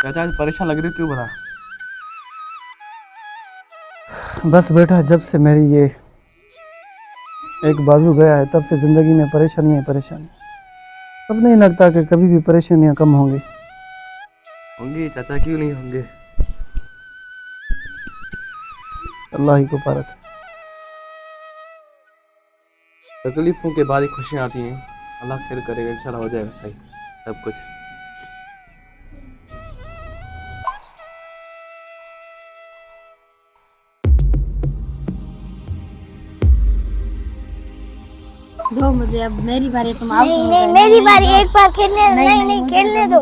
चाचा आज परेशान लग रही हो, क्यों बता? बस बेटा, जब से मेरी ये एक बाजू गया है तब से ज़िंदगी में परेशानी है परेशानी। अब नहीं लगता कि कभी भी परेशानियां कम होंगी। होंगे चाचा, क्यों नहीं होंगे। अल्लाह ही को पारत है। तकलीफों के बाद ही खुशियाँ आती हैं। अल्लाह खैर करेगा, इंशाल्लाह हो जाएगा सही सब कुछ। दो मुझे, अब मेरी बारी, तुम आओ। नहीं नहीं मेरी बारी, एक बार खेलने नहीं नहीं खेलने दो।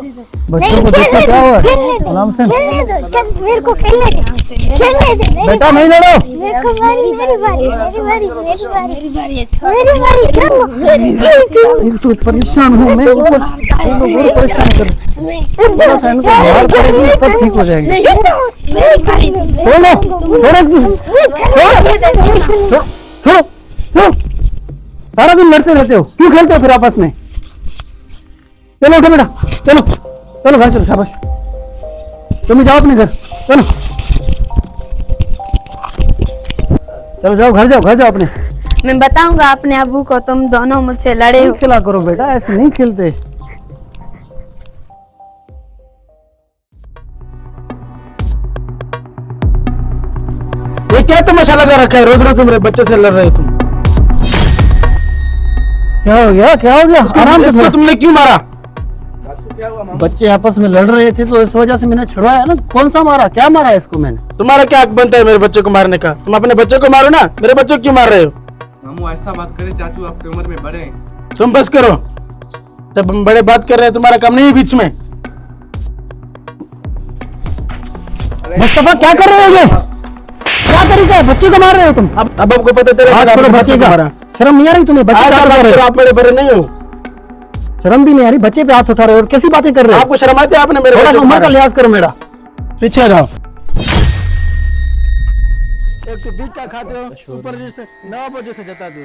बच्चों को देखो क्या हुआ। आराम से खेलने दो, चल मेरे को खेलने दो, खेलने दो। बेटा नहीं लड़ो। मेरे को मेरी बारी मेरी बारी मेरी बारी मेरी बारी है, मेरी बारी चलो। एक तो परेशान हूँ मैं, ऊपर और परेशान कर। थोड़ा इनको बाहर करेंगे तब ठीक हो जाएंगे। मेरी बारी छोड़ो छोड़ो। सारा दिन लड़ते रहते हो, क्यों खेलते हो फिर आपस में? चलो उठो बेटा, चलो चलो घर चलो, शाबाश। तुम जाओ अपने घर, चलो चलो जाओ घर जाओ अपने। मैं बताऊंगा अपने अबू को, तुम दोनों मुझसे लड़े हो। खेला करो बेटा, ऐसे नहीं खेलते। ये क्या तमाशा लगा रखा है? रोज रोज तुम बच्चे से लड़ रहे हो तुम। क्या हो गया? आराम से। इसको तुमने क्यों मारा? बच्चे आपस में लड़ रहे थे तो इस वजह से मैंने छुड़वाया ना। कौन सा मारा? क्या मारा इसको मैंने? तुम्हारा क्या हक बनता है मेरे बच्चे को मारने का? तुम अपने बच्चे को मारो ना, मेरे बच्चे को क्यों मार रहे हो? मामू आहिस्ता बात करे, चाचू आपकी उम्र में बड़े हैं। तुम बस करो, जब हम बड़े बात कर रहे हैं तुम्हारा काम नहीं है बीच में। मुस्तफा क्या कर रहे हो ये? क्या तरीका है? बच्चे को मार रहे हो तुम। अब आपको पता चलेगा बच्चे का मारा। शर्म नहीं आ रही तुम्हें? बच्चे आप मेरे बड़े नहीं हो, शर्म भी नहीं आ रही? बच्चे पे हाथ उठा रहे हो और कैसी बातें कर रहे हो? आपको शर्म आती है? आपने मेरे थोड़ा उम्र का लिहाज करो मेरा। पीछे आ जाओ। एक तो बीच का खाते हो, ऊपर जैसे 9 बजे से जता दो।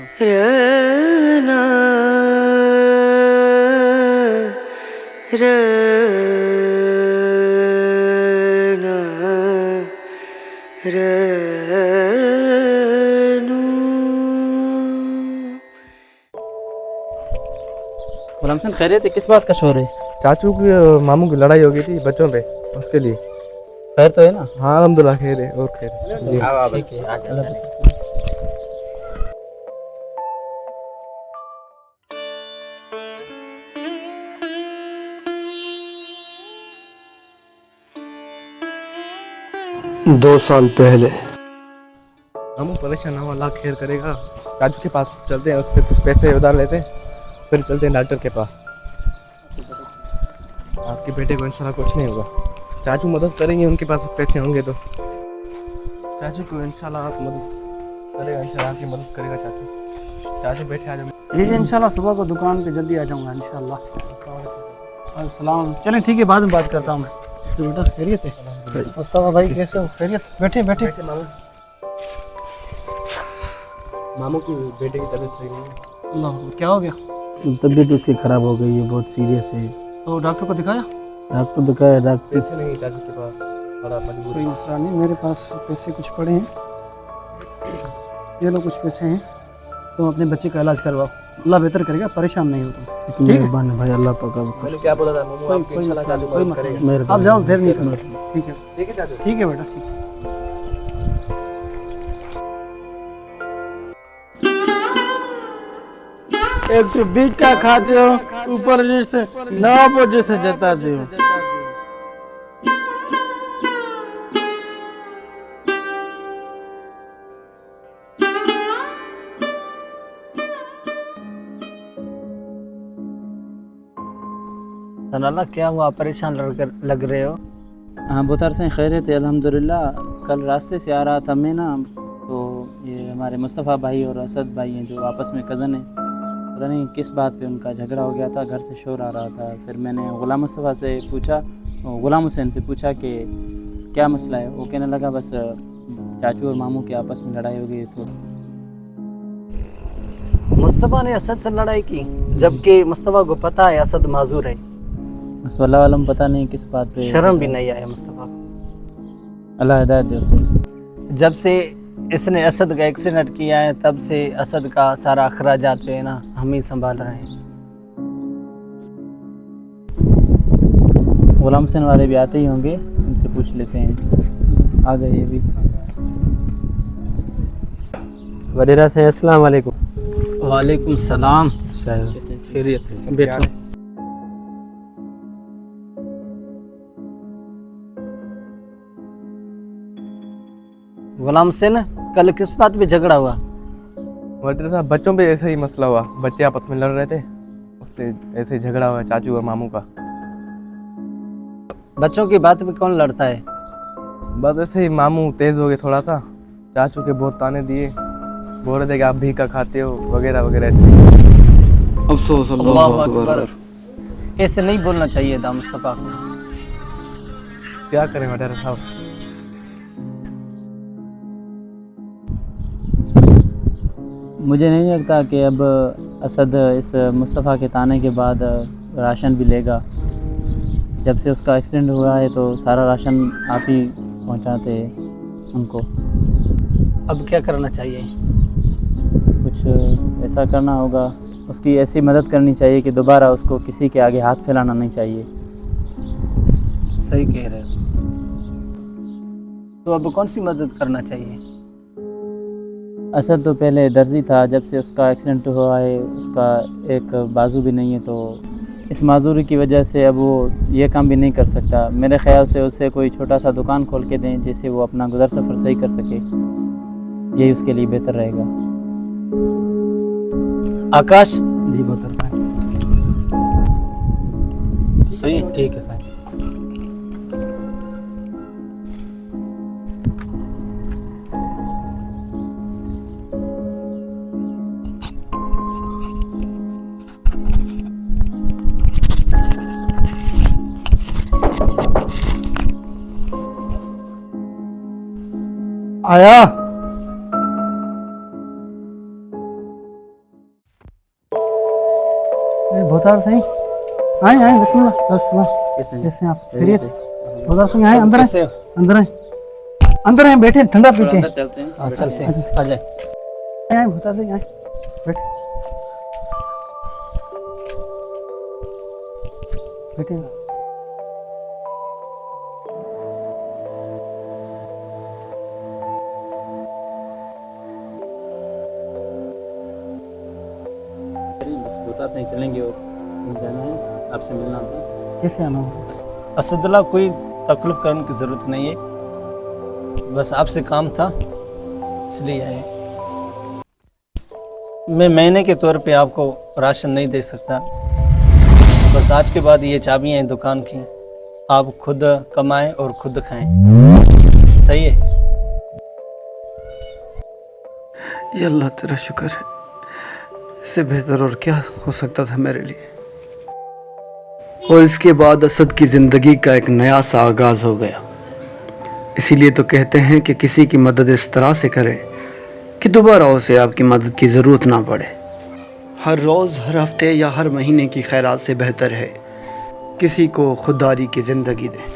गुलाम सिंह खैरियत है? किस बात का शोर है? चाचू की मामू की लड़ाई हो गई थी बच्चों पे, उसके लिए। खैर तो है ना? हाँ अल्हम्दुलिल्लाह खैर है, और खैर है। ठीक है, आगे। दो साल पहले मामू परेशान ना हो, अल्लाह खैर करेगा। चाचू के पास चलते हैं, उससे कुछ पैसे उधार लेते हैं, फिर चलते हैं डॉक्टर के पास। आपके बेटे को इंशाल्लाह कुछ नहीं होगा। चाचू मदद करेंगे, उनके पास पैसे होंगे तो। चाचू को इंशाल्लाह आप मदद करेगा, इंशाल्लाह आपकी मदद करेगा चाचू। चाचू बैठे आ जाओ। जी इंशाल्लाह सुबह को दुकान पे जल्दी आ जाऊंगा इंशाल्लाह। अस्सलाम। चलें ठीक है, बाद में बात करता हूँ मैं। बेटा खैरियत है? मुस्तफा भाई कैसे हो? खैरियत? बैठे मामू मामू की बेटे की तबीयत सही नहीं है। अल्लाह, क्या हो गया? तबीयत उसकी खराब हो गई है, बहुत सीरियस है। तो डॉक्टर को दिखाया? डॉक्टर दिखाया, डॉक्टर पैसे नहीं चाचू के पास, बड़ा मजबूर कोई है। मसला नहीं, मेरे पास पैसे कुछ पड़े हैं, ये लो कुछ पैसे हैं, तुम अपने बच्चे का इलाज करवाओ, अल्लाह बेहतर करेगा, परेशान नहीं हो तुम। ठीक है भाई, अल्लाह पाक मैंने क्या बोला था मामू, आपकी इंशाल्लाह चाचू कोई मदद मसला करेगा। नहीं, आप जाओ, देर नहीं करना। ठीक है ठीक है चाचू। ठीक है बेटा, ठीक है। एक तो बीच का खाते हो, ऊपर जैसे 9 बजे से जताते हो। सनाला क्या हुआ? परेशान लग रहे हो? हाँ बुतर सिंह खैरियत है अल्हम्दुलिल्लाह। कल रास्ते से आ रहा था मैं ना, तो ये हमारे मुस्तफ़ा भाई और असद भाई हैं जो आपस में कज़न हैं, पता नहीं किस बात पे उनका झगड़ा हो गया था, घर से शोर आ रहा था। फिर मैंने गुलाम मुस्तफ़ा से पूछा, गुलाम हुसैन से पूछा कि क्या मसला है। वो कहने लगा बस चाचू और मामू के आपस में लड़ाई हो गई थोड़ी। मुस्तफ़ा ने असद से लड़ाई की, जबकि मुस्तफ़ा को पता है असद माजूर है। बस वल्लाह आलम पता नहीं किस बात पे। शर्म भी नहीं आया मुस्तफ़ा को। अल्लाह हिदायत दे उसे। जब से इसने असद का एक्सीडेंट किया है तब से असद का सारा अखराजात जो है ना हम ही संभाल रहे हैं। गुलाम हुसैन वाले भी आते ही होंगे, उनसे पूछ लेते हैं। आ गए ये भी। वडेरा से अस्सलाम वालेकुम। वालेकुम सलाम। खैरियत है? बैठो। गुलाम हुसैन, कल किस बात पे झगड़ा हुआ? वडेरा साहब, बच्चों पे ऐसे ही मसला हुआ। बच्चे आपस में लड़ रहे थे, उससे ऐसे ही झगड़ा हुआ चाचू और मामू का। बच्चों की बात पे कौन लड़ता है? बस ऐसे ही मामू तेज हो गए थोड़ा सा, चाचू के बहुत ताने दिए, बोल रहे थे कि आप भीखा खाते हो वगैरह वगैरह ऐसे। अफसोस, अल्लाहु अकबर। ऐसे नहीं बोलना चाहिए था मुस्तफ़ा को। क्या करें वडेरा साहब? मुझे नहीं लगता कि अब असद इस मुस्तफ़ा के ताने के बाद राशन भी लेगा। जब से उसका एक्सीडेंट हुआ है तो सारा राशन आप ही पहुंचाते उनको। अब क्या करना चाहिए? कुछ ऐसा करना होगा, उसकी ऐसी मदद करनी चाहिए कि दोबारा उसको किसी के आगे हाथ फैलाना नहीं चाहिए। सही कह रहे हो। तो अब कौन सी मदद करना चाहिए? असद तो पहले दर्जी था, जब से उसका एक्सीडेंट हुआ है उसका एक बाजू भी नहीं है, तो इस माजूरी की वजह से अब वो ये काम भी नहीं कर सकता। मेरे ख्याल से उसे कोई छोटा सा दुकान खोल के दें जिससे वो अपना गुजर सफ़र सही कर सके, यही उसके लिए बेहतर रहेगा। आकाश, जी बहतर साहब। सही। ठीक है साहब। आया भोतार सही आए आए बिस्मिल्लाह कैसे आप खैरियत? भोतार सिंह आए, अंदर कैसे आए, हो? अंदर आए, अंदर आए, बैठे ठंडा पीते हैं। चलते हैं। हाँ, चलते हैं, आ जाए। आए भोतार सिंह आए, बैठे बैठे। बता नहीं चलेंगे और जाना है, आपसे मिलना था। कैसे आना हो? असदुल्ला, कोई तकलीफ करने की ज़रूरत नहीं है, बस आपसे काम था इसलिए आए। मैं महीने के तौर पे आपको राशन नहीं दे सकता, बस आज के बाद ये चाबियाँ हैं दुकान की, आप खुद कमाएं और खुद खाएं। सही है? ये अल्लाह तेरा शुक्र है, इससे बेहतर और क्या हो सकता था मेरे लिए। और इसके बाद असद की ज़िंदगी का एक नया सा आगाज़ हो गया। इसीलिए तो कहते हैं कि किसी की मदद इस तरह से करें कि दोबारा उसे आपकी मदद की ज़रूरत ना पड़े। हर रोज़, हर हफ्ते या हर महीने की खैरात से बेहतर है किसी को खुददारी की ज़िंदगी दें।